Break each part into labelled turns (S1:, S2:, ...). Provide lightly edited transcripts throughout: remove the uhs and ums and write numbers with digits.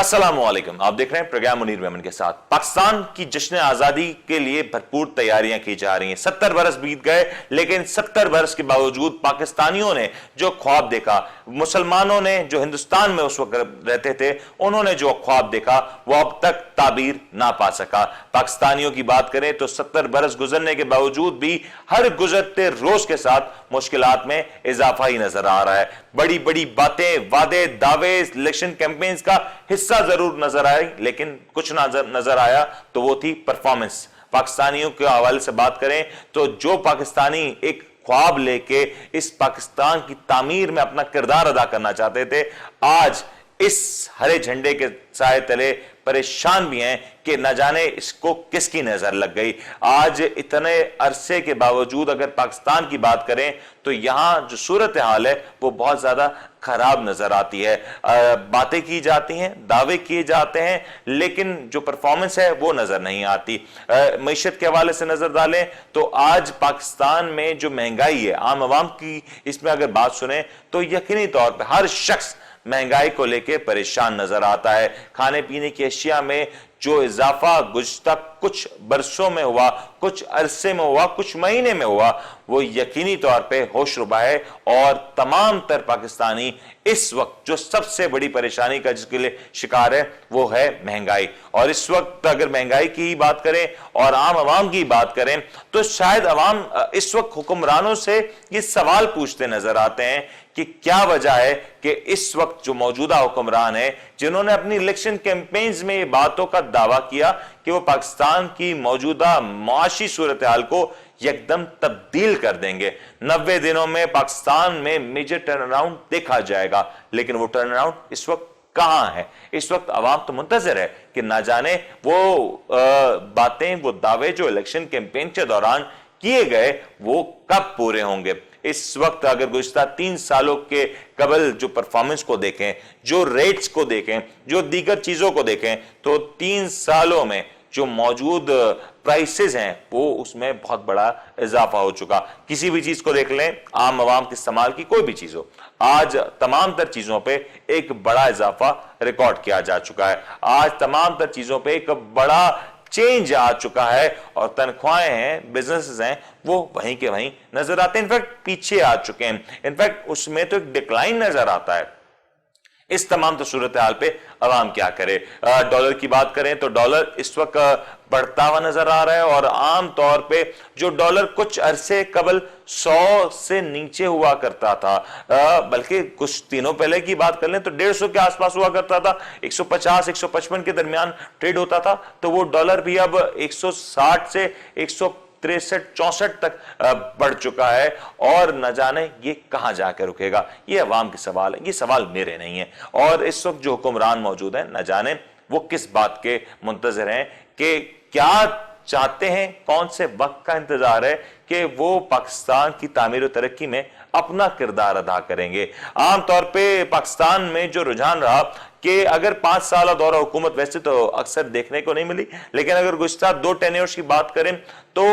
S1: अस्सलामुअलैकुम। आप देख रहे हैं प्रोग्राम मुनीर मेमन के साथ। पाकिस्तान की जश्न आजादी के लिए भरपूर तैयारियां की जा रही हैं। 70 बरस बीत गए, लेकिन 70 बरस के बावजूद पाकिस्तानियों ने जो ख्वाब देखा, मुसलमानों ने जो हिंदुस्तान में उस वक्त रहते थे, उन्होंने जो ख्वाब देखा वो अब तक ताबीर ना पा सका। पाकिस्तानियों की बात करें तो 70 बरस गुजरने के बावजूद भी हर गुजरते रोज के साथ मुश्किलात में इजाफा ही नजर आ रहा है। बड़ी बड़ी बातें, वादे, दावे, इलेक्शन कैंपेन्स का हिस्सा जरूर नजर आई, लेकिन कुछ नजर आया तो वो थी परफॉर्मेंस। पाकिस्तानियों के हवाले से बात करें तो जो पाकिस्तानी एक ख्वाब लेके इस पाकिस्तान की तामीर में अपना किरदार अदा करना चाहते थे, आज इस हरे झंडे के साए तले परेशान भी हैं कि न जाने इसको किसकी नजर लग गई। आज इतने अरसे के बावजूद अगर पाकिस्तान की बात करें तो यहां जो सूरत हाल है वो बहुत ज्यादा खराब नजर आती है। बातें की जाती हैं, दावे किए जाते हैं, लेकिन जो परफॉर्मेंस है वो नजर नहीं आती। मईशत के हवाले से नजर डालें तो आज पाकिस्तान में जो महंगाई है, आम आवाम की इसमें अगर बात सुने तो यकीनी तौर पर हर शख्स महंगाई को लेकर परेशान नजर आता है। खाने पीने की अशिया में जो इजाफा गुज़श्ता कुछ बरसों में हुआ, कुछ अरसे में हुआ, कुछ महीने में हुआ, वो यकीनी तौर पे होशरुबा है। और तमाम तर पाकिस्तानी इस वक्त जो सबसे बड़ी परेशानी का जिसके लिए शिकार है वो है महंगाई। और इस वक्त अगर महंगाई की ही बात करें और आम आवाम की बात करें तो शायद आवाम इस वक्त हुक्मरानों से ये सवाल पूछते नजर आते हैं कि क्या वजह है कि इस वक्त जो मौजूदा हुक्मरान है, जिन्होंने अपनी इलेक्शन कैंपेन्स में ये बातों का दावा किया कि वो पाकिस्तान की मौजूदा मुआशी सूरत हाल को एकदम तब्दील कर देंगे, 90 दिनों में पाकिस्तान में मेजर टर्न अराउंड देखा जाएगा, लेकिन वो टर्न अराउंड इस वक्त कहां है? इस वक्त अवाम तो मुंतजर है कि ना जाने वो बातें, वो दावे जो इलेक्शन कैंपेन के दौरान किए गए वो कब पूरे होंगे। इस वक्त अगर गुज़श्ता 3 सालों के कबल जो परफॉर्मेंस को देखें, जो रेट्स को देखें, जो दीगर चीजों को देखें, तो 3 सालों में जो मौजूद प्राइसेस हैं वो उसमें बहुत बड़ा इजाफा हो चुका। किसी भी चीज को देख लें, आम आवाम के इस्तेमाल की कोई भी चीज हो, आज तमाम तर चीजों पे एक बड़ा इजाफा रिकॉर्ड किया जा चुका है। आज तमाम तर चीजों पे एक बड़ा चेंज आ चुका है और तनख्वाहें हैं, बिजनेसेस हैं, वो वहीं के वहीं नजर आते हैं, इनफैक्ट पीछे आ चुके हैं। इनफैक्ट उसमें तो एक डिक्लाइन नजर आता है। इस तमाम तो सूरत हाल पे अवाम क्या करे। डॉलर की बात करें तो डॉलर इस वक्त बढ़ता हुआ नजर आ रहा है और आम तौर पे जो डॉलर कुछ अरसे कबल 100 से नीचे हुआ करता था, बल्कि कुछ दिनों पहले की बात कर लें तो 150 के आसपास हुआ करता था, 150 155 के दरमियान ट्रेड होता था, तो वो डॉलर भी अब 160 से 163-64 तक बढ़ चुका है। और न जाने ये कहां जाकर रुकेगा, ये अवाम के सवाल है, ये सवाल मेरे नहीं है। और इस वक्त जो हुक्मरान मौजूद है, न जाने वो किस बात के मुंतजर हैं, कि क्या चाहते हैं, कौन से वक्त का इंतजार है कि वो पाकिस्तान की तामीर और तरक्की में अपना किरदार अदा करेंगे। आमतौर पे पाकिस्तान में जो रुझान रहा कि अगर 5 साल दौरा हुकूमत वैसे तो अक्सर देखने को नहीं मिली, लेकिन अगर गुज़श्ता 2 टेन्योर्स की बात करें तो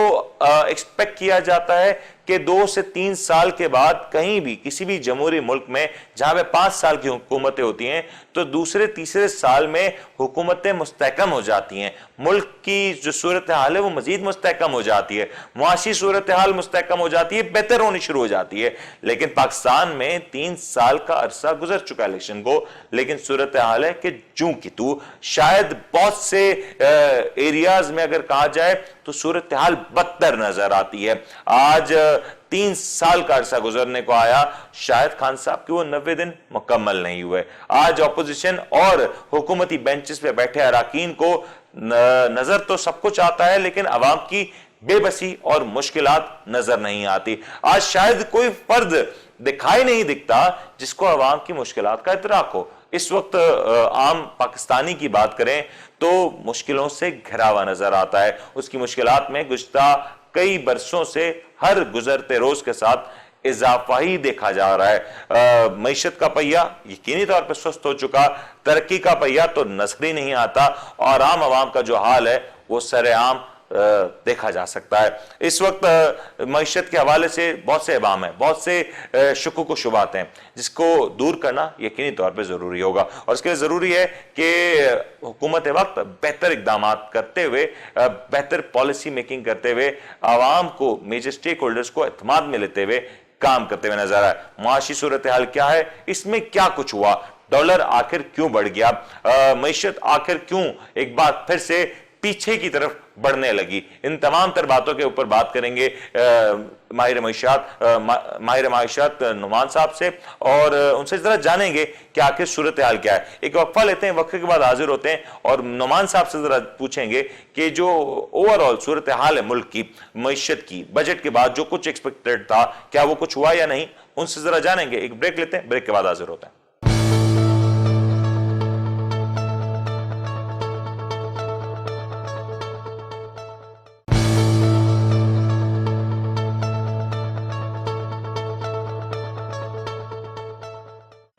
S1: एक्सपेक्ट किया जाता है कि 2 से 3 साल के बाद कहीं भी किसी भी जमहूरी मुल्क में जहां पे 5 साल की हुकूमतें होती हैं तो दूसरे तीसरे साल में हुकूमतें मुस्तहकम हो जाती हैं, मुल्क की जो सूरत हाल है वो मजीद मुस्तहकम हो जाती है, मुआशी सूरत हाल मुस्तहकम हो जाती है, बेहतर होनी शुरू हो जाती है। लेकिन पाकिस्तान में 3 साल का अरसा गुजर चुका है इलेक्शन को, लेकिन सूरत हाल है कि जूं की तू, शायद बहुत से एरियाज में अगर कहा जाए तो सूरत हाल बदतर नजर आती है। आज 3 साल का अरसा गुजरने को आया, शायद खान साहब के वो 90 दिन मुकम्मल नहीं हुए। आज ऑपोजिशन और हुकूमती बेंचेस पे बैठे अराकीन को नजर तो सब कुछ आता है, लेकिन अवाम की बेबसी और मुश्किलात नजर नहीं आती। आज शायद कोई फर्द दिखाई नहीं दिखता जिसको अवाम की मुश्किलात का इतराक हो। इस वक्त आम पाकिस्तानी की बात करें तो मुश्किलों से घिरा हुआ नजर आता है। उसकी मुश्किलात में गुज़श्ता कई बरसों से हर गुजरते रोज के साथ इजाफा ही देखा जा रहा है। मईशत का पहिया यकीनी तौर पर सुस्त हो चुका, तरक्की का पहिया तो नजर ही नहीं आता और आम आवाम का जो हाल है वो सरेआम देखा जा सकता है। इस वक्त मईशत के हवाले से बहुत से अवाम है, बहुत से शुक्क व शुबात हैं जिसको दूर करना यकीनी तौर पर जरूरी होगा और इसके लिए जरूरी है कि हुकूमत वक्त बेहतर इकदाम करते हुए, बेहतर पॉलिसी मेकिंग करते हुए, आवाम को, मेजर स्टेक होल्डर्स को एतमाद में लेते हुए काम करते हुए नजर आए। मुआशी सूरत हाल क्या है, इसमें क्या कुछ हुआ, डॉलर आखिर क्यों बढ़ गया, मईशत आखिर क्यों एक बार फिर से पीछे की तरफ बढ़ने लगी, इन तमाम तर बातों के ऊपर बात करेंगे माहिर माइशात नुमान साहब से और उनसे जरा जानेंगे कि आखिर सूरत हाल क्या है। एक वक्फा लेते हैं, वक्फे के बाद हाजिर होते हैं और नुमान साहब से जरा पूछेंगे कि जो ओवरऑल सूरत हाल है मुल्क की, मईशत की, बजट के बाद जो कुछ एक्सपेक्टेड था, क्या वो कुछ हुआ या नहीं, उनसे जरा जानेंगे। एक ब्रेक लेते हैं, ब्रेक के बाद हाजिर होते हैं।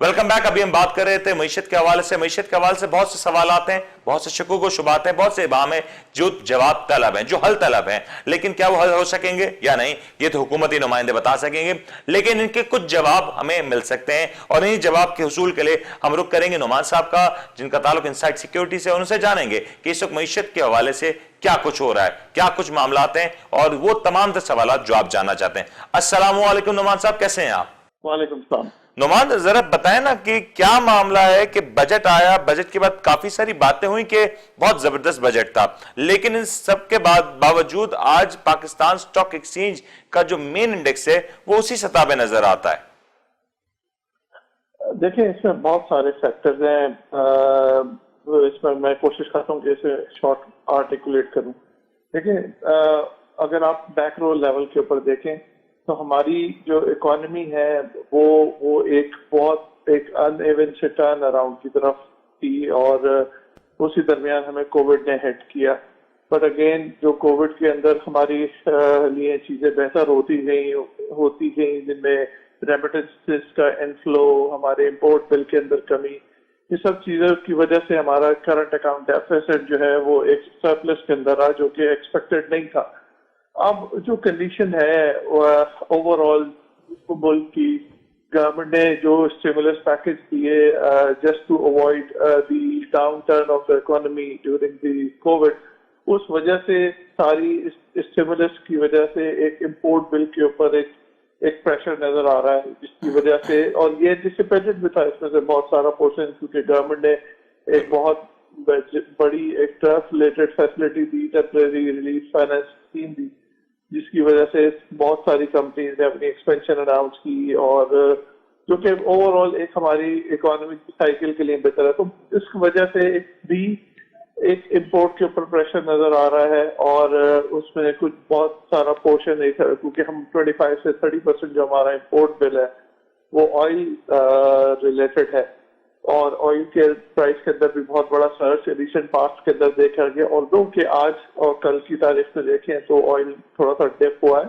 S1: Welcome back. अभी हम बात कर रहे थे मईशत के हवाले से। मईशत के हवाले से बहुत से सवाल आते हैं, बहुत से शकुक व शुबात हैं, बहुत से इबाम हैं जो जवाब तलब हैं, जो हल तलब हैं, लेकिन क्या वो हल हो सकेंगे या नहीं, ये तो हुकूमती नुमाइंदे बता सकेंगे, लेकिन इनके कुछ जवाब हमें मिल सकते हैं और इन्हीं जवाब के हुसूल के लिए हम रुख करेंगे नुमान साहब का, जिनका ताल्लुक इनसाइड सिक्योरिटी से। उनसे जानेंगे कि इस वक्त मईशत के हवाले से क्या कुछ हो रहा है, क्या कुछ मामला हैं और वो तमाम सवाल जो आप जानना चाहते हैं। अस्सलाम वालेकुम नुमान साहब, कैसे हैं आप?
S2: वालेकुम सलाम।
S1: नुमान, जरा बताएं ना कि क्या मामला है कि बजट आया, बजट के बाद काफी सारी बातें हुई कि बहुत जबरदस्त बजट था, लेकिन इन सब के बावजूद आज पाकिस्तान स्टॉक एक्सचेंज का जो मेन इंडेक्स है वो उसी सतह पे नजर आता है।
S2: देखिए, इसमें बहुत सारे फैक्टर्स हैं, इसमें मैं कोशिश करता हूँ कि इसे शॉर्ट आर्टिकुलेट करूँ। देखिए, अगर आप मैक्रो लेवल के ऊपर देखें तो हमारी जो इकोनॉमी है वो एक अनइवन से टर्न अराउंड की तरफ थी और उसी दरमियान हमें कोविड ने हिट किया। बट अगेन जो कोविड के अंदर हमारी लिए चीजें बेहतर होती गई, जिनमें रेमिटेंसेस का इनफ्लो, हमारे इंपोर्ट बिल के अंदर कमी, ये सब चीजों की वजह से हमारा करंट अकाउंट डेफिसिट जो है वो एक सरप्लस के अंदर आ, जो कि एक्सपेक्टेड नहीं था। अब जो कंडीशन है ओवरऑल मुल्क की, गवर्नमेंट ने जो स्टिमुलस पैकेज दिए just to avoid the downturn of the economy during the Covid, उस वजह से सारी स्टिमुलस की वजह से एक इंपोर्ट बिल के ऊपर एक प्रेशर नजर आ रहा है, जिसकी वजह से, और ये एंटिसिपेटेड भी था इसमें से बहुत सारा पोर्शन, क्योंकि गवर्नमेंट ने एक बहुत बड़ी एक टर्फ रिलेटेड फैसिलिटी दी, टेम्परेरी रिलीफ फाइनेंस स्कीम दी, जिसकी वजह से बहुत सारी कंपनीज ने अपनी एक्सपेंशन अनाउंस की और जो कि ओवरऑल एक हमारी इकोनॉमिक साइकिल के लिए बेहतर है। तो इस वजह से भी एक इंपोर्ट के ऊपर प्रेशर नजर आ रहा है और उसमें कुछ बहुत सारा पोर्शन है, क्योंकि हम 25 से 30% जो हमारा इंपोर्ट बिल है वो ऑयल रिलेटेड है और ऑयल के प्राइस के अंदर भी बहुत बड़ा सर्च रिसेंट पास्ट के अंदर देखा गया। और दो कि आज और कल की तारीख में देखें तो ऑयल थोड़ा सा डिप हुआ है,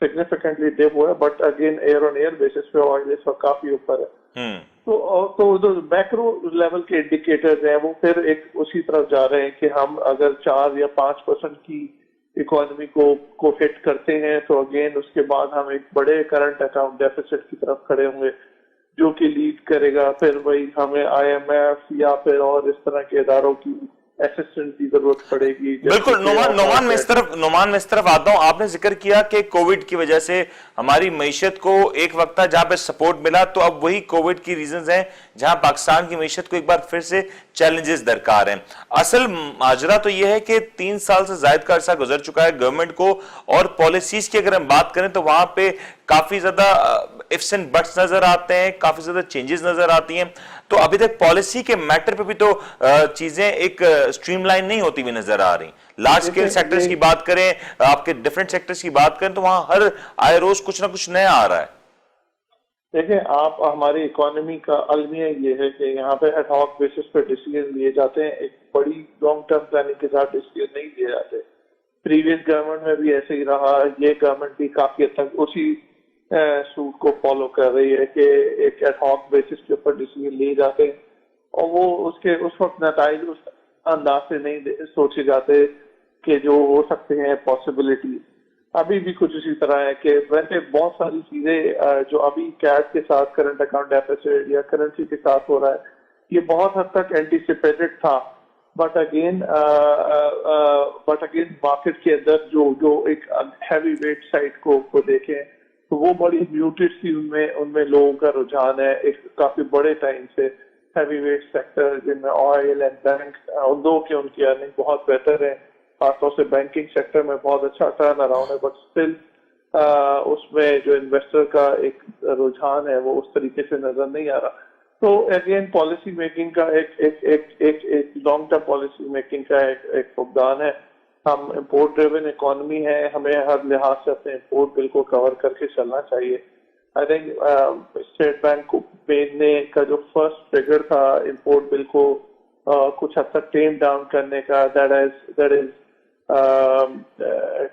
S2: सिग्निफिकेंटली डिप हुआ है, but again air on air bases पे ऑयल इस वक्त काफी ऊपर है। तो जो मैक्रो लेवल के इंडिकेटर्स हैं वो फिर एक उसी तरफ जा रहे हैं कि हम अगर 4 या 5% की इकोनॉमी को हिट करते हैं तो अगेन उसके बाद हम एक बड़े करंट अकाउंट डेफिसिट की तरफ खड़े होंगे, जो कि लीड करेगा फिर वही हमें IMF या फिर और इस तरह के इदारों की असिस्टेंस की जरूरत पड़ेगी।
S1: बिल्कुल नोमान में इस तरफ आता हूं। आपने जिक्र किया कि कोविड की वजह से हमारी मईशत को एक वक्त था जहां पे सपोर्ट मिला, तो अब वही कोविड की रीजंस हैं जहां पाकिस्तान की मईशत को एक बार फिर से चैलेंजेस दरकार हैं। असल माजरा तो यह है कि 3 साल से ज्यादा का अरसा गुजर चुका है गवर्नमेंट को, और पॉलिसीज की अगर हम बात करें तो वहां पे काफी ज्यादा इफ्स एंड बट्स नजर आते हैं, काफी ज्यादा चेंजेस नजर आती हैं। तो अभी तक पॉलिसी के मैटर पे भी तो चीजें एक स्ट्रीमलाइन नहीं होती हुई नजर आ रही। लार्ज स्केल सेक्टर्स की बात करें, आपके डिफरेंट सेक्टर्स की बात करें, तो वहां हर आए रोज कुछ ना कुछ नया आ रहा है।
S2: देखिए, आप हमारी इकोनॉमी का अलमिया ये है कि यहाँ पे एडहॉक बेसिस पे डिसीजन लिए जाते हैं, एक बड़ी लॉन्ग टर्म प्लानिंग के साथ डिसीजन नहीं लिए जाते। प्रीवियस गवर्नमेंट में भी ऐसे ही रहा, ये गवर्नमेंट भी काफी हद तक उसी सूट को फॉलो कर रही है कि एक एडहॉक बेसिस के ऊपर डिसीजन लिए जाते हैं और वो उसके उस वक्त नताइज उस अंदाज से नहीं सोचे जाते के जो हो सकते हैं पॉसिबिलिटी अभी भी कुछ इसी तरह है कि वैसे बहुत सारी चीजें जो अभी कैश के साथ करंट अकाउंट डेफिसिट या करेंसी के साथ हो रहा है, ये बहुत हद तक एंटिसिपेटेड था। बट अगेन मार्केट के अंदर जो जो एक हैवी वेट साइड को देखें तो वो बड़ी म्यूटेड सी उनमें उनमें लोगों का रुझान है एक काफी बड़े टाइम से। हैवी वेट सेक्टर जिनमें ऑयल एंड बैंक दो के उनकी अर्निंग बहुत बेहतर है, खासतौर से बैंकिंग सेक्टर में बहुत अच्छा टर्न अराउंड है, बट स्टिल उसमें जो इन्वेस्टर का एक रुझान है वो उस तरीके से नजर नहीं आ रहा। तो अगेन पॉलिसी मेकिंग का एक लॉन्ग टर्म पॉलिसी मेकिंग का एक फुकदान है। हम इम्पोर्ट ड्रिवन इकोनॉमी है, हमें हर लिहाज से अपने इम्पोर्ट बिल को कवर करके चलना चाहिए। आई थिंक स्टेट बैंक को भेजने का जो फर्स्ट फिगर था इम्पोर्ट बिल को कुछ हद तक टेम डाउन करने का, दैट इज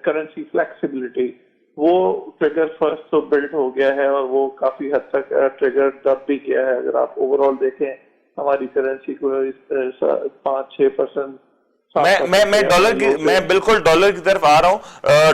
S2: करेंसी फ्लेक्सिबिलिटी, वो ट्रिगर फर्स्ट तो बिल्ड हो गया है और वो काफी हद तक ट्रिगर दब भी किया है। अगर आप ओवरऑल देखें हमारी करेंसी को 5-6%
S1: मैं बिल्कुल डॉलर की तरफ आ रहा हूं,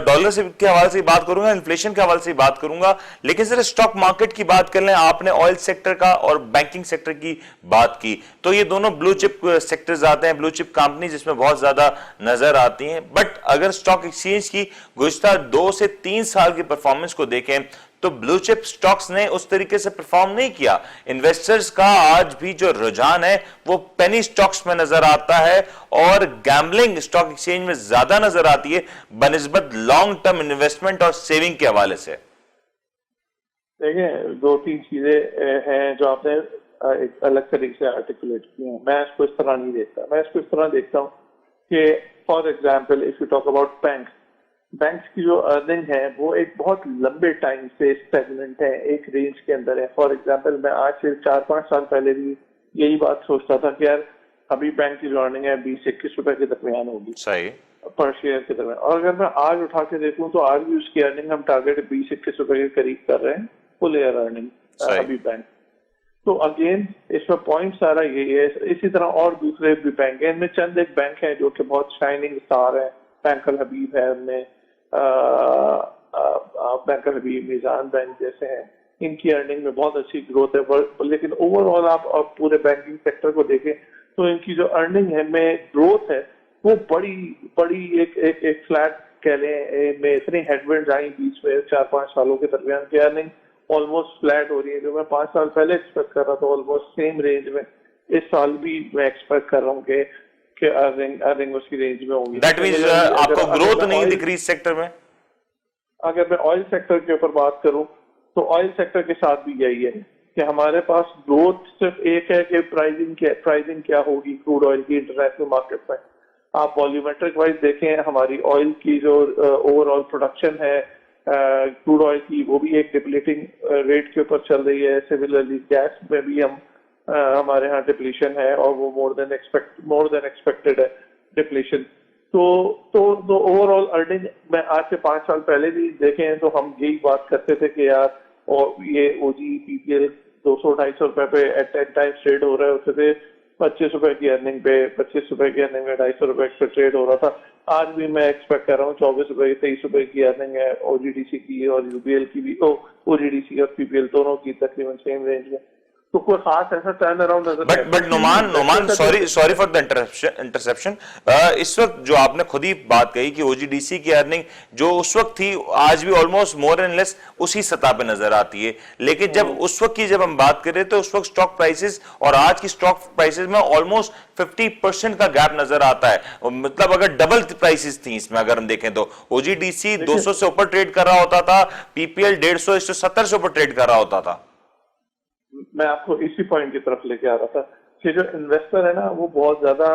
S1: डॉलर से के हवाले से बात करूंगा, इन्फ्लेशन के हवाले से बात करूंगा, लेकिन सिर्फ स्टॉक मार्केट की बात कर लें। आपने ऑयल सेक्टर का और बैंकिंग सेक्टर की बात की, तो ये दोनों ब्लू चिप सेक्टर्स आते हैं, ब्लू चिप कंपनी जिसमें बहुत ज्यादा नजर आती हैं। बट अगर स्टॉक एक्सचेंज की गुज़िश्ता 2 से 3 साल की परफॉर्मेंस को देखें तो ब्लू चिप स्टॉक्स ने उस तरीके से परफॉर्म नहीं किया। इन्वेस्टर्स का आज भी जो रुझान है वो पेनी स्टॉक्स में नजर आता है और गैम्बलिंग स्टॉक एक्सचेंज में ज्यादा नजर आती है बनिस्बत लॉन्ग टर्म इन्वेस्टमेंट और सेविंग के हवाले से।
S2: देखिए 2-3 चीजें हैं जो आपने एक अलग तरीके से आर्टिकुलेट की हैं। मैं इसको इस तरह नहीं देखता, मैं इसको इस तरह देखता हूँ कि for example if you talk about banks की जो अर्निंग है वो एक बहुत लंबे टाइम से स्टेगनेंट है, एक रेंज के अंदर है। फॉर एग्जांपल मैं आज से 4-5 साल पहले भी यही बात सोचता था कि यार अभी बैंक की जो अर्निंग है 20-21 रुपए के दरमियान होगी
S1: सही
S2: पर शेयर के दरमियान, और अगर मैं आज उठा के देखूं तो आज भी उसकी अर्निंग हम टारगेट 20-21 रुपए के करीब कर रहे हैं, फुल ईयर अर्निंग अभी बैंक। तो अगेन इसमें पॉइंट सारा यही है। इसी तरह और दूसरे भी बैंक है, इनमें चंद एक बैंक है जो कि बहुत शाइनिंग स्टार है, बैंक अल हबीब है, उनमें बैंक अल हबीब, मिजान बैंक जैसे हैं, इनकी अर्निंग में बहुत अच्छी ग्रोथ है। लेकिन ओवरऑल आप पूरे बैंकिंग सेक्टर को देखें तो इनकी जो अर्निंग है में ग्रोथ है वो बड़ी एक फ्लैट कह लें में इतनी हेडविंड्स आई बीच में 4-5 सालों के दरमियान की अर्निंग ऑलमोस्ट फ्लैट हो रही है। जो मैं 5 साल पहले एक्सपेक्ट कर रहा था ऑलमोस्ट सेम रेंज में, इस साल भी मैं एक्सपेक्ट कर रहा हूँ कि अर्निंग उसकी रेंज में होगी।
S1: दैट मींस आपको ग्रोथ नहीं दिख रही इस सेक्टर में।
S2: अगर मैं ऑयल सेक्टर के ऊपर बात करूं तो ऑयल सेक्टर के साथ भी यही है कि हमारे पास ग्रोथ सिर्फ एक है कि प्राइसिंग क्या होगी क्रूड ऑयल की इंटरनेशनल मार्केट में। आप वॉल्यूमेट्रिक वाइज देखें हमारी ऑयल की जो ओवरऑल प्रोडक्शन है क्रूड ऑयल की वो भी एक डिप्लीटिंग रेट के ऊपर चल रही है। सिमिलरली गैस में भी हमारे यहाँ डिप्लीशन है और वो मोर देन एक्सपेक्टेड है डिप्लीशन। तो ओवरऑल अर्निंग में आज से 5 साल पहले भी देखें तो हम यही बात करते थे कि यार और ये ओजी पीपीएल 200-250 रुपए पे एट टाइम्स ट्रेड हो रहे होते थे, 25 रुपए की अर्निंग पे 25 रुपए की अर्निंग में 250 रुपए पे ट्रेड हो रहा था। आज भी मैं एक्सपेक्ट कर रहा हूँ 24 रुपए 23 रुपए की अर्निंग है ओजीडीसी की और यूबीएल की भी, ओजीडीसी और पीपीएल दोनों की तकरीबन सेम रेंज में। तो कोई खास ऐसा टर्न अराउंड नजर
S1: but Noman sorry for the interception, इस वक्त जो आपने खुद ही बात कही कि ओजीडीसी की अर्निंग जो उस वक्त थी आज भी ऑलमोस्ट मोर एंड लेस उसी सतह पे नजर आती है। लेकिन जब हम बात करें तो उस वक्त स्टॉक प्राइसेस और आज की स्टॉक प्राइसेस में ऑलमोस्ट 50% का गैप नजर आता है। मतलब अगर डबल प्राइसेस थी इसमें, अगर हम देखें तो ओजीडीसी 200 से ऊपर ट्रेड कर रहा होता था, पीपीएल 150-170 से ऊपर ट्रेड कर रहा होता था।
S2: मैं आपको इसी पॉइंट की तरफ लेके आ रहा था कि जो इन्वेस्टर है ना वो बहुत ज्यादा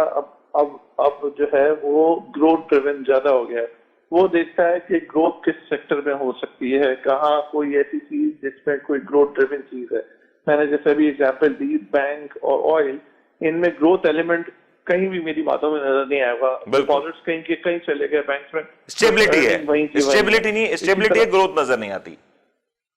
S2: अब जो है वो ग्रोथ ड्रिवन ज्यादा हो गया है। वो देखता है कि ग्रोथ किस सेक्टर में हो सकती है, कहाँ कोई ऐसी चीज जिसमें कोई ग्रोथ ड्रिवन चीज है। मैंने जैसे भी एग्जांपल दी बैंक और ऑयल, इनमें ग्रोथ एलिमेंट कहीं भी मेरी बातों में नजर नहीं आएगा। डिपॉजिट्स कहीं चले गए, बैंक में
S1: स्टेबिलिटी है, स्टेबिलिटी है, ग्रोथ नजर नहीं आती।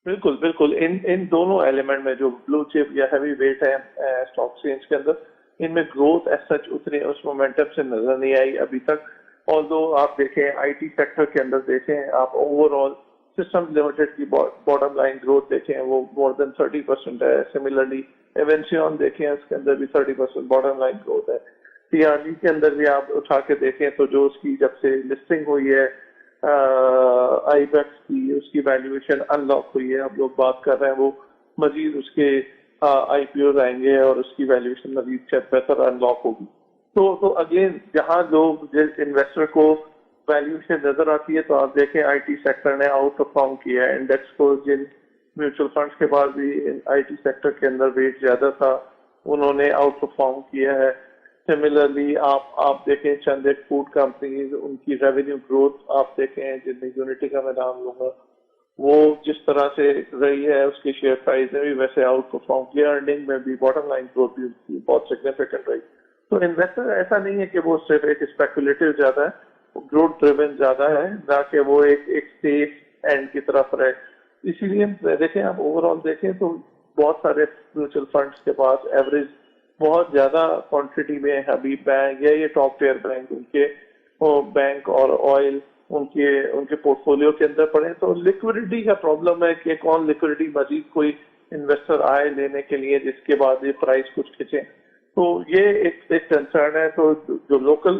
S2: बिल्कुल इन दोनों एलिमेंट में जो ब्लू चिप या हैवी वेट है स्टॉक एक्सचेंज के अंदर, इनमें ग्रोथ एज सच उतनी उस मोमेंटम से नजर नहीं आई अभी तक। ऑल्दो आप देखें आईटी सेक्टर के अंदर देखें, आप ओवरऑल सिस्टम लिमिटेड की बॉटम लाइन ग्रोथ देखें, वो मोर देन 30% है। सिमिलरली एवेंसियन देखें, उसके अंदर भी 30% बॉटम लाइन ग्रोथ है। टीआरजी के अंदर भी आप उठा के देखें तो जो उसकी जब से लिस्टिंग हुई है आईबेक्स की, उसकी वैल्यूएशन अनलॉक हुई है, अब लोग बात कर रहे हैं वो मजीद उसके आईपीओ आएंगे और उसकी वैल्यूएशन मजीद बेहतर अनलॉक होगी। तो अगेन जहां लोग जिस इन्वेस्टर को वैल्यूएशन नजर आती है, तो आप देखें आईटी सेक्टर ने आउट परफॉर्म किया है इंडेक्स को। जिन म्यूचुअल फंड्स के पास भी आईटी सेक्टर के अंदर वेट ज्यादा था, उन्होंने आउट परफॉर्म किया है। सिमिलरली आप देखें चंद एक फूड कंपनीज, उनकी रेवेन्यू ग्रोथ आप देखें, जिनमें यूनिटी का मैं नाम लूंगा, वो जिस तरह से रही है उसके शेयर प्राइस ने भी वैसे आउट परफॉर्म किया, अर्निंग में भी बॉटम लाइन ग्रोथ भी उसकी बहुत सिग्निफिकेंट रही। तो इन्वेस्टर ऐसा नहीं है कि वो सिर्फ एक स्पेकुलेटिव ज्यादा है, वो ग्रोथ ड्रिवन ज्यादा है, ना कि वो एक सेफ एंड की तरफ रहे। इसीलिए देखें, आप ओवरऑल देखें तो बहुत सारे म्यूचुअल फंड्स के पास एवरेज बहुत ज्यादा क्वांटिटी में हबीब बैंक या ये टॉप टियर बैंक, उनके बैंक और ऑयल उनके पोर्टफोलियो के अंदर पड़े। तो लिक्विडिटी का प्रॉब्लम है कि कौन लिक्विडिटी मजीद कोई इन्वेस्टर आए लेने के लिए जिसके बाद ये प्राइस कुछ खिंचे, तो ये एक कंसर्न है। तो जो लोकल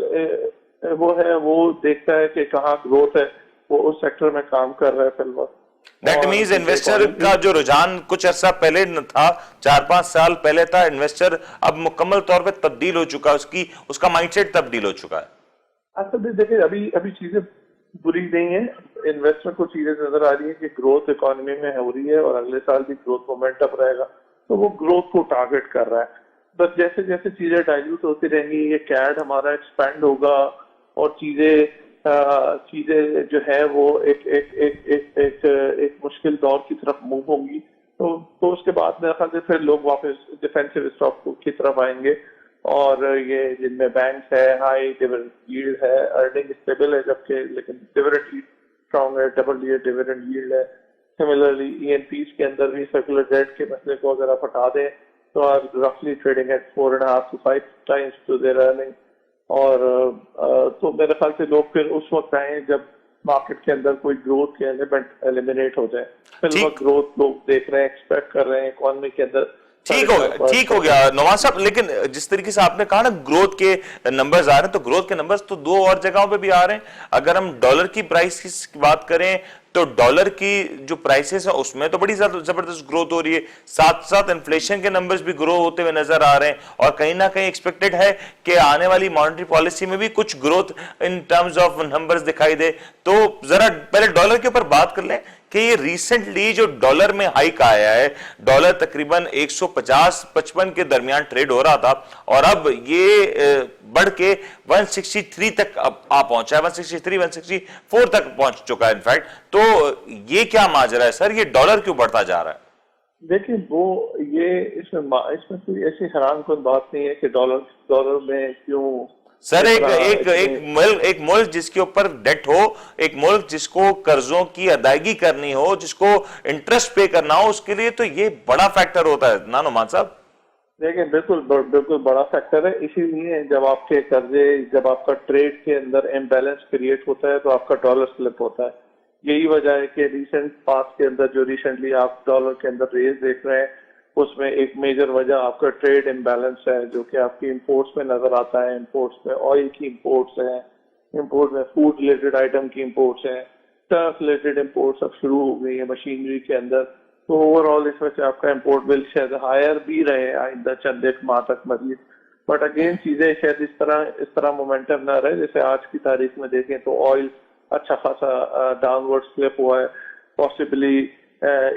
S2: वो है वो देखता है कि कहाँ ग्रोथ है, वो उस सेक्टर में काम कर रहा है फिलहाल।
S1: दैट मीन्स इन्वेस्टर का जो रुझान कुछ अर्सा पहले न था, 4-5 साल पहले था, इन्वेस्टर अब मुकम्मल तौर पे तब्दील हो चुका है, उसका माइंडसेट तब्दील हो चुका है।
S2: असल में देखिए अभी चीजें बुरी नहीं है, इन्वेस्टर को चीजें नजर आ रही है कि ग्रोथ इकोनॉमी में हो रही है और अगले साल भी ग्रोथ मोमेंटम रहेगा, तो वो ग्रोथ को टारगेट कर रहा है। बस जैसे जैसे चीजें डाइल्यूट होती रहेंगी, ये कैड हमारा एक्सपैंड होगा और चीजें जो है वो एक मुश्किल दौर की तरफ मूव होंगी, तो उसके बाद मेरे ख्याल से फिर लोग वापस डिफेंसिव स्टॉक की तरफ आएंगे। और ये जिनमें बैंक है, हाई डिविडेंड यील्ड है, अर्निंग स्टेबल है, जबकि लेकिन डिविडेंड यील्ड स्ट्रॉन्ग है, डबल ईयर डिविडेंड यील्ड है। सिमिलरली ईएनपीज के अंदर भी सर्कुलर डेट के मसले को अगर आप हटा दें तो आर रफली trading at 4.5 to 5 times to their earning. और तो मेरे ख्याल से लोग फिर उस वक्त आए जब मार्केट के अंदर कोई ग्रोथ के एलिमेंट एलिमिनेट हो जाए। फिर ग्रोथ लोग देख रहे हैं, एक्सपेक्ट कर रहे हैं इकोनॉमी के अंदर।
S1: ठीक हो गया नवाज साहब, लेकिन जिस तरीके से आपने कहा ना ग्रोथ के नंबर्स आ रहे हैं, तो ग्रोथ के नंबर्स तो दो और जगहों पे भी आ रहे हैं। अगर हम डॉलर की प्राइस की बात करें तो डॉलर की जो प्राइसेस है उसमें तो बड़ी जबरदस्त ग्रोथ हो रही है, साथ साथ इन्फ्लेशन के नंबर्स भी ग्रो होते हुए नजर आ रहे हैं, और कहीं ना कहीं एक्सपेक्टेड है कि आने वाली मॉनेटरी पॉलिसी में भी कुछ growth in terms of numbers दिखाई दे। तो जरा पहले डॉलर के ऊपर बात कर लें कि ये रिसेंटली जो डॉलर में हाइक आया है, डॉलर तकरीबन 150-55 के दरमियान ट्रेड हो रहा था और अब ये बढ़ के 163 तक आ पहुंचा है, 163-164 तक पहुंच चुका है इनफैक्ट। तो ये क्या माजरा है सर, ये डॉलर क्यों बढ़ता जा रहा है?
S2: देखिए वो ये इसमें कोई ऐसी हैरानकुन बात नहीं है कि डॉलर में क्यों
S1: सर एक मुल्क जिसके ऊपर डेट हो, एक मुल्क जिसको कर्जों की अदायगी करनी हो, जिसको इंटरेस्ट पे करना हो, उसके लिए तो ये बड़ा फैक्टर होता है ना नुमान साहब।
S2: देखिए बिल्कुल बड़ा फैक्टर है। इसीलिए जब आपके कर्जे, जब आपका ट्रेड के अंदर इम्बैलेंस क्रिएट होता है तो आपका डॉलर स्लिप होता है। यही वजह है कि रिसेंट पास्ट के अंदर जो रिसेंटली आप डॉलर के अंदर रेस देख रहे हैं, उसमें एक मेजर वजह आपका ट्रेड इम्बैलेंस है, जो कि आपकी इंपोर्ट्स में नजर आता है। इंपोर्ट्स में ऑयल की इंपोर्ट्स हैं, इंपोर्ट में फूड रिलेटेड आइटम की इंपोर्ट्स हैं, टर्फ रिलेटेड इंपोर्ट्स अब शुरू हो गई है मशीनरी के अंदर। तो ओवरऑल इस वजह से आपका इंपोर्ट बिल शायद हायर भी रहे आइंदा चंद एक माह तक मजीद। बट अगेन चीजें शायद इस तरह मोमेंटम ना रहे। जैसे आज की तारीख में देखें तो ऑयल अच्छा खासा डाउनवर्ड स्लिप हुआ है, पॉसिबली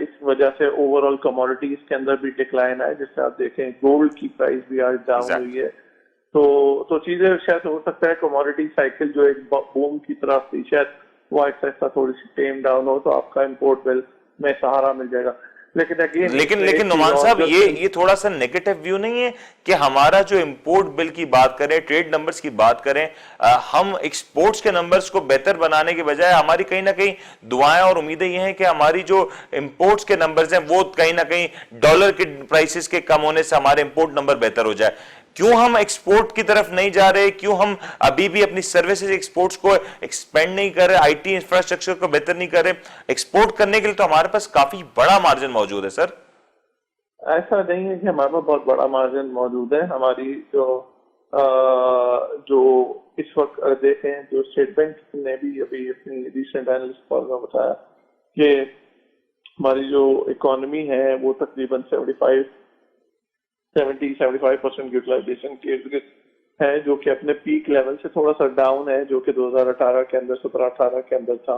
S2: इस वजह से ओवरऑल कमोडिटीज के अंदर भी डिक्लाइन है। जिससे आप देखें गोल्ड की प्राइस भी आज डाउन हुई है। तो चीजें शायद हो सकता है कमोडिटी साइकिल जो एक बूम की तरफ थी, शायद वो ऐसा थोड़ी सी टेम डाउन हो तो आपका इंपोर्ट बिल में सहारा मिल जाएगा। लेकिन
S1: नुमान साहब ये थोड़ा सा नेगेटिव व्यू नहीं है कि हमारा जो इंपोर्ट बिल की बात करें, ट्रेड नंबर्स की बात करें, हम एक्सपोर्ट्स के नंबर्स को बेहतर बनाने के बजाय हमारी कहीं ना कहीं दुआएं और उम्मीदें ये हैं कि हमारी जो इंपोर्ट्स के नंबर्स हैं वो कहीं ना कहीं डॉलर के प्राइसेस के कम होने से हमारे इंपोर्ट नंबर बेहतर हो जाए। क्यों हम एक्सपोर्ट की तरफ नहीं जा रहे, क्यों हम अभी भी अपनी सर्विसेज एक्सपोर्ट्स को एक्सपेंड नहीं कर रहे, आईटी इंफ्रास्ट्रक्चर को बेहतर नहीं कर रहे? एक्सपोर्ट करने के लिए तो हमारे पास काफी बड़ा मार्जिन मौजूद है सर।
S2: ऐसा नहीं है कि हमारे पास बहुत बड़ा मार्जिन मौजूद है। हमारी जो इस वक्त देखें, जो स्टेट बैंक ने भी अभी अपनी रिसेंट एनालिस्ट कॉल में बताया कि हमारी जो इकोनॉमी है वो तकरीबन 75% यूटिलाइजेशन के इर्द गिर्द है, जो कि अपने पीक लेवल से थोड़ा सा डाउन है, जो कि 2018 के अंदर 17-18 के अंदर था,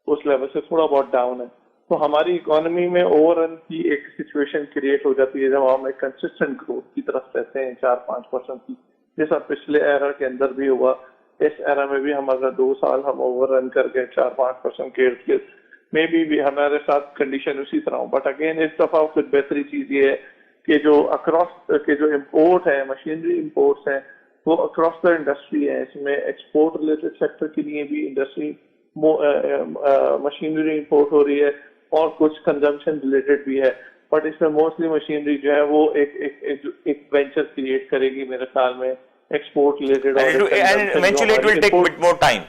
S2: उस लेवल से थोड़ा बहुत डाउन है। तो हमारी इकोनॉमी में ओवररन की एक सिचुएशन क्रिएट हो जाती है जब हम एक कंसिस्टेंट ग्रोथ की तरफ रहते हैं 4-5% की, जैसा पिछले एरा के अंदर भी हुआ। इस एरा में भी हम अगर 2 साल हम ओवररन कर गए 4-5% के इर्द गिर्द, मे भी हमारे साथ कंडीशन उसी तरह हो। बट अगेन इस दफा कुछ बेहतरी चीज ये है कि जो अक्रॉस के जो इम्पोर्ट है, मशीनरी इम्पोर्ट्स हैं, वो अक्रॉस द इंडस्ट्री है। इसमें एक्सपोर्ट रिलेटेड सेक्टर के लिए भी इंडस्ट्री मशीनरी इंपोर्ट हो रही है और कुछ कंजम्पशन रिलेटेड भी है। बट इसमें मोस्टली मशीनरी जो है वो एक वेंचर क्रिएट करेगी मेरे ख्याल में, export related.
S1: and eventually it will take bit more time.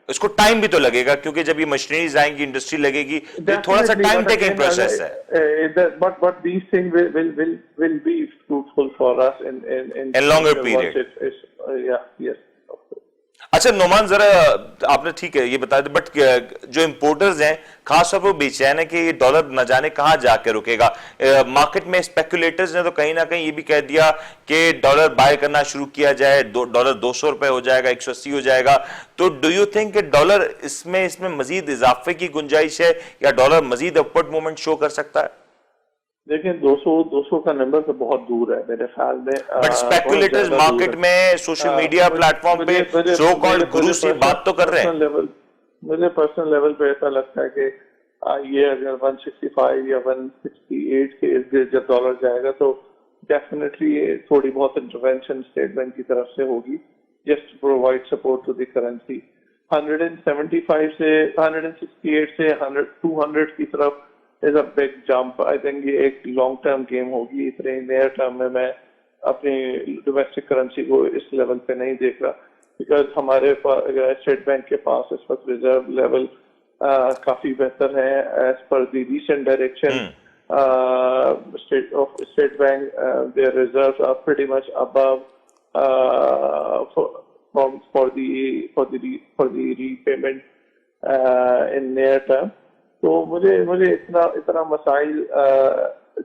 S1: उसको टाइम भी तो लगेगा, क्योंकि जब ये मशीनरीज आएंगी, इंडस्ट्री लगेगी, तो थोड़ा सा टाइम टेकिंग प्रोसेस है।
S2: But these things will be fruitful for us in
S1: a longer period.
S2: Yeah, yes.
S1: अच्छा नोमान, जरा आपने ठीक है ये बता दें, बट जो इंपोर्टर्स हैं खासतौर पर बेचैन है कि ये डॉलर न जाने कहां जाके रुकेगा। मार्केट में स्पेकुलेटर्स ने तो कहीं ना कहीं ये भी कह दिया कि डॉलर बाय करना शुरू किया जाए, डॉलर 200 रुपए हो जाएगा, 180 हो जाएगा। तो डू यू थिंक कि डॉलर इसमें मजीद इजाफे की गुंजाइश है, या डॉलर मजीद अपवर्ड मूवमेंट शो कर सकता है?
S2: देखिए 200 का नंबर तो बहुत दूर है मेरे ख्याल में।
S1: बट स्पेकुलेटर्स मार्केट में, सोशल मीडिया प्लेटफॉर्म पे सो कॉल्ड गुरुस से बात तो कर रहे हैं।
S2: मुझे पर्सनल लेवल पे ऐसा लगता है कि ये अगर 165 या 168 के इर्द गिर्द जब डॉलर जाएगा तो डेफिनेटली थोड़ी बहुत इंटरवेंशन स्टेट बैंक की तरफ से होगी, just to provide support to the currency. 175 से 168 से 200 की तरफ is a big jump. I think ये एक लॉन्ग टर्म गेम होगी। इतने नियर टर्म में मैं अपनी डोमेस्टिक करेंसी को इस लेवल पे नहीं देख रहा, बिकॉज हमारे स्टेट बैंक के पास इस वक्त रिजर्व लेवल काफी बेहतर है as per the recent direction State Bank. Their reserves are pretty much above for the repayment in near term. तो मुझे इतना मसाइल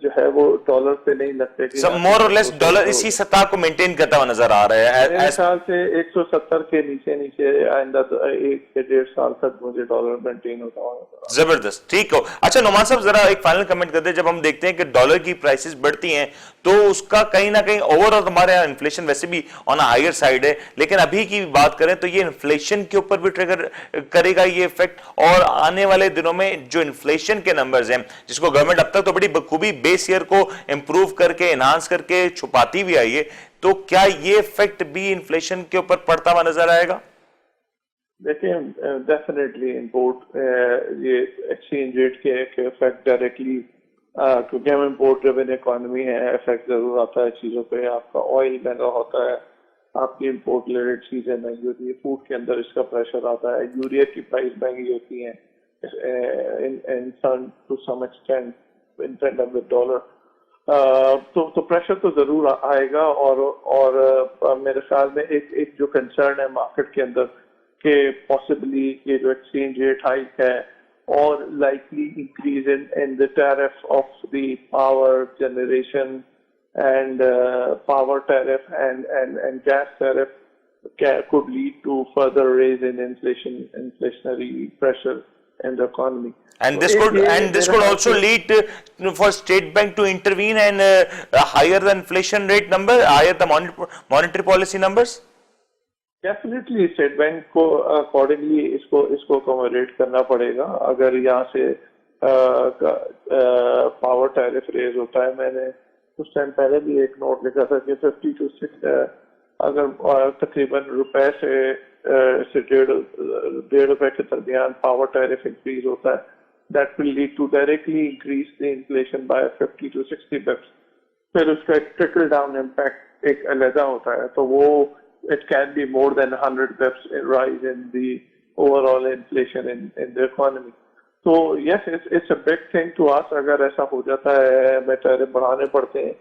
S2: जो है वो डॉलर पे नहीं लगते कि
S1: मोर और लेस डॉलर इसी सतह को मेंटेन करता हुआ नजर आ रहा है।
S2: मेरे ख्याल से 170 के नीचे आइंदा 1 से 1.5 साल तक मुझे डॉलर मेंटेन होता हुआ।
S1: जबरदस्त, ठीक हो। अच्छा नोमान साहब, जरा एक फाइनल कमेंट करते हैं। जब हम देखते हैं कि डॉलर की प्राइसेस बढ़ती हैं तो उसका कहीं ना कहीं ओवरऑल हमारे यहाँ इन्फ्लेशन वैसे भी ऑन हायर साइड है, लेकिन अभी की बात करें तो ये इन्फ्लेशन के ऊपर भी ट्रिगर करेगा ये इफेक्ट। और आने वाले दिनों में जो इन्फ्लेशन के नंबर्स हैं, जिसको गवर्नमेंट अब तक तो बड़ी बखूबी बेस ईयर को इंप्रूव करके, एनहांस करके छुपाती भी आई है, तो क्या ये इफेक्ट भी इन्फ्लेशन के ऊपर पड़ता हुआ नजर आएगा?
S2: देखिए डेफिनेटली इंपोर्ट ये एक्सचेंज रेट के इफेक्ट डायरेक्टली, क्योंकि हम इंपोर्ट ड्रिवन इकोनॉमी है, इफेक्ट जरूर आता है चीजों पे। आपका ऑयल महंगा होता है, आपकी इंपोर्ट रिलेटेड चीजें महंगी होती है, फूड के अंदर इसका प्रेशर आता है, यूरिया की प्राइस महंगी होती है to some extent in tandem with dollar. तो प्रेशर तो जरूर आएगा। और मेरे ख्याल में एक जो कंसर्न है मार्केट के अंदर कि पॉसिबली ये जो एक्सचेंज रेट हाइक है और likely increase in the tariff of the power generation and power tariff and gas tariff could lead to further raise in inflationary pressure in the economy.
S1: And this could also lead for State Bank to intervene and higher the inflation rate number, higher the monetary policy numbers.
S2: Definitely state bank को accordingly इसको accommodate करना पड़ेगा। अगर यहाँ से power tariff raise होता है, मैंने कुछ टाइम पहले भी एक नोट लिखा था कि 50 to 6 अगर तकरीबन रुपए से 1.5 रुपए के दरमियान पावर टैरिफ इंक्रीज होता है, that will lead to directly increase the inflation by 50 to 60 bips. फिर उसका ट्रिकल डाउन इम्पैक्ट एक अलग होता है, तो वो it can be more than 100 bips rise in the overall inflation in the economy. तो yes, it's a big thing to us. अगर ऐसा हो जाता है, हमें टैरिफ बढ़ाने पड़ते हैं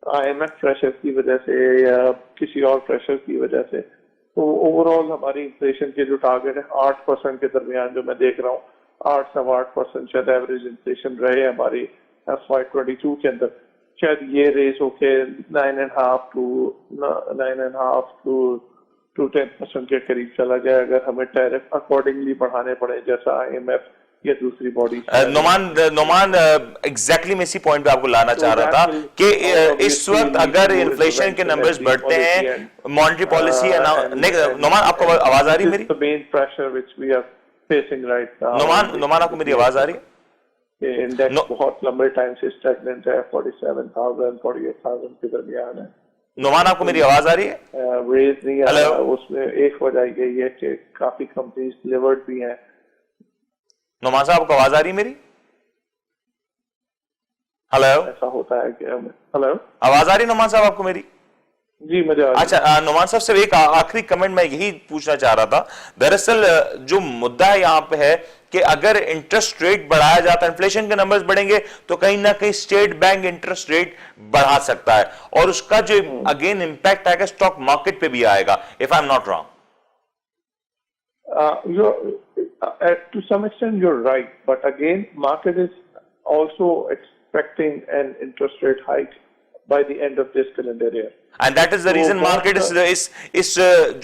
S2: IMF प्रेशर की वजह से या किसी और प्रेशर की वजह से, तो ओवरऑल हमारी इन्फ्लेशन के जो टारगेट है 8% के दरमियान जो मैं देख रहा हूँ, 8-8.25% शायद एवरेज इन्फ्लेशन रहे हमारी FY22 के अंदर, शायद ये रेस होके 9.5 to 10% के करीब चला जाए अगर हमें टैरिफ अकॉर्डिंगली बढ़ाने पड़े जैसा IMF या दूसरी बॉडी।
S1: नोमान एग्जैक्टली मैं इसी पॉइंट पे आपको लाना चाह रहा था कि इस वक्त अगर इन्फ्लेशन के नंबर्स बढ़ते हैं, मॉनेटरी पॉलिसी नोमान आपको आवाज आ रही है मेरी?
S2: Main pressure which we are facing right now.
S1: Noman आपको मेरी आवाज आ रही है?
S2: इंडेक्स बहुत लंबे टाइम से स्टैग्नेंट है, 47,000 48,000 के दरमियान है।
S1: नोमान आपको मेरी आवाज आ रही है?
S2: रेज नहीं आ रहा, उसमें एक वजह यही है कि काफी कंपनीज डिलीवर्ड भी हैं।
S1: नोमान साहब आपको आवाज आ रही है मेरी? हेलो,
S2: ऐसा होता है कि हेलो,
S1: आवाज आ रही है नोमान साहब आपको मेरी?
S2: जी मुझे आ रही है।
S1: अच्छा, नोमान साहब से एक आखिरी कमेंट मैं यही पूछना चाह रहा था। दरअसल जो मुद्दा है यहाँ पे है कि अगर इंटरेस्ट रेट बढ़ाया जाता है, इन्फ्लेशन के नंबर्स बढ़ेंगे तो कहीं ना कहीं स्टेट बैंक इंटरेस्ट रेट बढ़ा सकता है और उसका जो अगेन इंपैक्ट आएगा स्टॉक मार्केट पे भी आएगा, if I am not wrong.
S2: To some extent you're right, but again market is also expecting an interest rate hike by the end of this calendar year,
S1: and that is the reason market is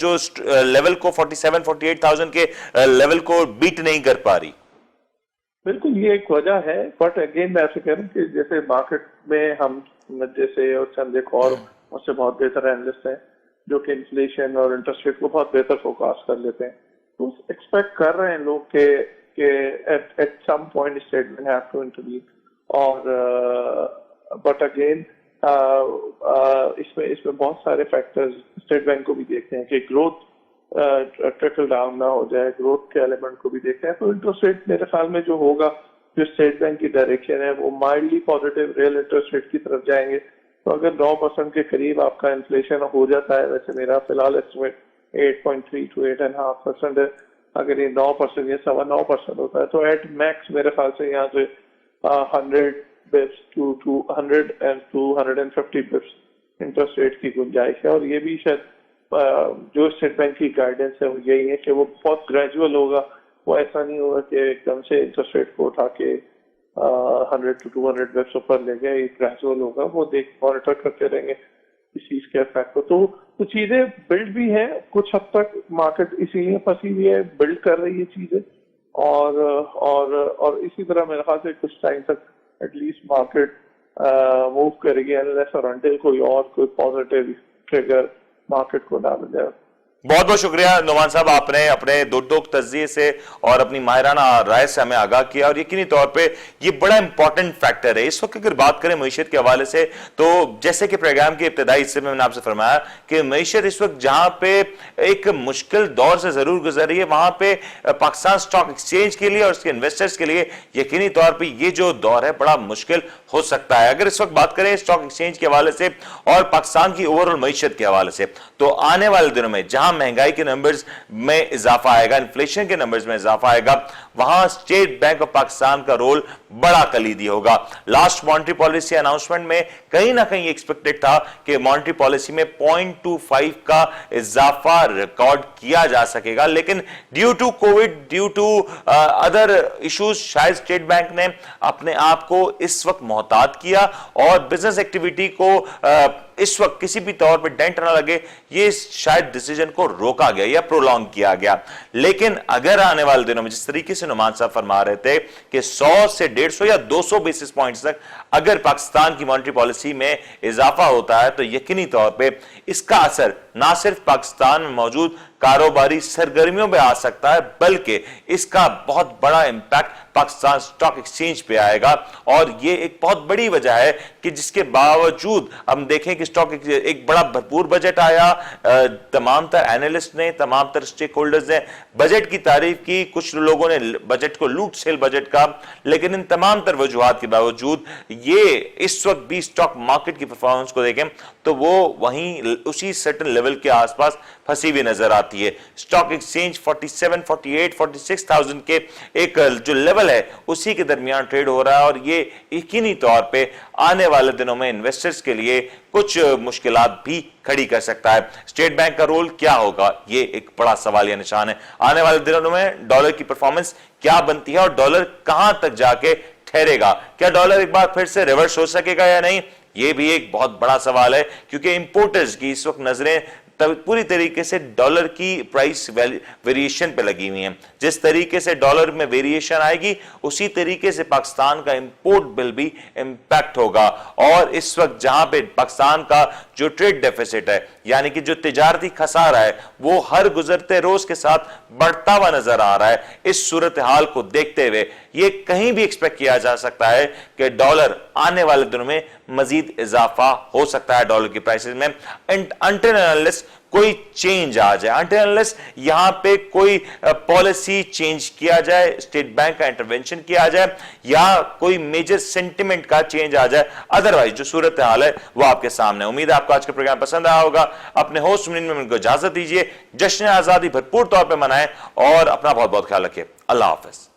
S1: जो level को 47-48,000 के level को beat नहीं कर पा रही।
S2: बिल्कुल ये एक वजह है, बट अगेन मैं ऐसे कह रहा हूँ कि जैसे मार्केट में हम जैसे और चंद एक और उससे बहुत बेहतर एनालिस्ट हैं जो कि इन्फ्लेशन और इंटरेस्ट रेट को बहुत बेहतर फोरकास्ट कर लेते हैं, तो एक्सपेक्ट कर रहे हैं लोग के at some point state bank have to intervene. और बट अगेन इसमें बहुत सारे फैक्टर्स स्टेट बैंक को भी देखते हैं कि ग्रोथ ट्रिकल डाउन ना हो जाए, ग्रोथ के एलिमेंट को भी देखते हैं। तो इंटरेस्ट रेट मेरे ख्याल में जो होगा, जो स्टेट बैंक की डायरेक्शन है वो mildly positive real interest rate की तरफ जाएंगे। तो अगर 9% के करीब आपका इन्फ्लेशन हो जाता है, वैसे मेरा फिलहाल एस्टिमेट 8.3 to 8.5% है, अगर ये 9% या 9.25% होता है तो एट मैक्स मेरे ख्याल से यहाँ से 100 Bips to 200 and 250 Bips interest rate की गुंजाइश है। और ये भी शायद जो स्टेट बैंक की गाइडेंस है वो यही है कि वो बहुत ग्रेजुअल होगा, वो ऐसा नहीं होगा कि एकदम से इंटरेस्ट रेट को उठा के 100 to 200 बिप्स ऊपर ले गए, ग्रेजुअल होगा, वो मॉनिटर करते रहेंगे इस चीज के इफेक्ट को। तो चीजें बिल्ड भी है, कुछ हद तक मार्केट इसीलिए फंसी हुई है, बिल्ड कर रही है चीजें, और इसी तरह मेरे ख्याल से कुछ टाइम तक एटलीस्ट मार्केट मूव करेगी अनलेस और अनटिल कोई पॉजिटिव ट्रिगर मार्केट को डाल जाए।
S1: बहुत बहुत शुक्रिया नोमान साहब, आपने अपने दो तज्जिए से और अपनी माहिराना राय से हमें आगाह किया और यकीनी तौर पे ये बड़ा इंपॉर्टेंट फैक्टर है। इस वक्त अगर बात करें मईशत के हवाले से, तो जैसे कि प्रोग्राम के इब्तिदाई हिस्से में मैंने आपसे फरमाया कि मईशत इस वक्त जहां पे एक मुश्किल दौर से जरूर गुजर रही है, वहां पे पाकिस्तान स्टॉक एक्सचेंज के लिए और उसके इन्वेस्टर्स के लिए यकीनी तौर पर ये जो दौर है बड़ा मुश्किल हो सकता है। अगर इस वक्त बात करें स्टॉक एक्सचेंज के हवाले से और पाकिस्तान की ओवरऑल मईशत के हवाले से, तो आने वाले दिनों में जहां महंगाई के नंबर्स में इजाफा आएगा, इन्फ्लेशन के नंबर्स में इजाफा आएगा, वहां स्टेट बैंक ऑफ पाकिस्तान का रोल बड़ा कलीदी होगा। लास्ट मॉनेटरी पॉलिसी अनाउंसमेंट में कहीं ना कहीं एक्सपेक्टेड था कि मॉनेटरी पॉलिसी में 0.25 का इजाफा रिकॉर्ड किया जा सकेगा, लेकिन due to covid, due to other issues, शायद स्टेट बैंक ने अपने आप को इस वक्त मोहतात किया और बिजनेस एक्टिविटी को इस वक्त किसी भी तौर पे डेंट ना लगे, ये शायद डिसीजन को रोका गया या प्रोलॉन्ग किया गया। लेकिन अगर आने वाले दिनों में जिस तरीके से नुमान साहब फरमा रहे थे कि 100 से 150 या 200 बेसिस पॉइंट्स तक अगर पाकिस्तान की मॉनेटरी पॉलिसी में इजाफा होता है, तो यकीनी तौर पे इसका असर ना सिर्फ पाकिस्तान में मौजूद कारोबारी सरगर्मियों पे आ सकता है, बल्कि इसका बहुत बड़ा इंपैक्ट पाकिस्तान स्टॉक एक्सचेंज पे आएगा। और ये एक बहुत बड़ी वजह है कि जिसके बावजूद हम देखें कि स्टॉक एक बड़ा भरपूर बजट आया, तमाम तर एनालिस्ट ने, तमाम तर स्टेक होल्डर्स ने बजट की तारीफ की, कुछ लोगों ने बजट को लूट सेल बजट का, लेकिन इन तमाम तर वजूहात के बावजूद ये इस वक्त भी स्टॉक मार्केट की परफॉर्मेंस को देखें तो वो वहीं उसी सर्टेन लेवल के आसपास फंसी हुई नजर आती है। स्टॉक एक्सचेंज 47, 48, 46,000 के एक जो लेवल है उसी के दरमियान ट्रेड हो रहा है, और ये यकीनी तौर पे आने वाले दिनों में इन्वेस्टर्स के लिए कुछ मुश्किलात भी खड़ी कर सकता है। स्टेट बैंक का रोल क्या होगा, ये एक बड़ा सवालिया निशान है। आने वाले दिनों में डॉलर की परफॉर्मेंस क्या बनती है और डॉलर कहां तक जाके ठहरेगा, क्या डॉलर एक बार फिर से रिवर्स हो सकेगा या नहीं, ये भी एक बहुत बड़ा सवाल है, क्योंकि इंपोर्टर्स की इस वक्त नजरें पूरी तरीके से डॉलर की प्राइस वेरिएशन पे लगी हुई है। जिस तरीके से डॉलर में वेरिएशन आएगी उसी तरीके से पाकिस्तान का इंपोर्ट बिल भी इंपैक्ट होगा। और इस वक्त जहां पे पाकिस्तान का जो ट्रेड डेफिसिट है, यानी कि जो तिजारती खसारा है, वो हर गुजरते रोज के साथ बढ़ता हुआ नजर आ रहा है। इस सूरत हाल को देखते हुए ये कहीं भी एक्सपेक्ट किया जा सकता है कि डॉलर आने वाले दिनों में मजीद इजाफा हो सकता है डॉलर की प्राइसेस में, अनटिल अनलेस कोई चेंज आ जाए, अनटिल अनलेस यहां पे कोई पॉलिसी चेंज किया जाए, स्टेट बैंक का इंटरवेंशन किया जाए, या कोई मेजर सेंटिमेंट का चेंज आ जाए। अदरवाइज जो सूरत हाल है वो आपके सामने। उम्मीद है आपको आज का प्रोग्राम पसंद आया होगा। अपने होस्ट में उनको इजाजत दीजिए, जश्न आजादी भरपूर तौर पर मनाएं और अपना बहुत बहुत ख्याल रखिए। अल्लाह हाफिज।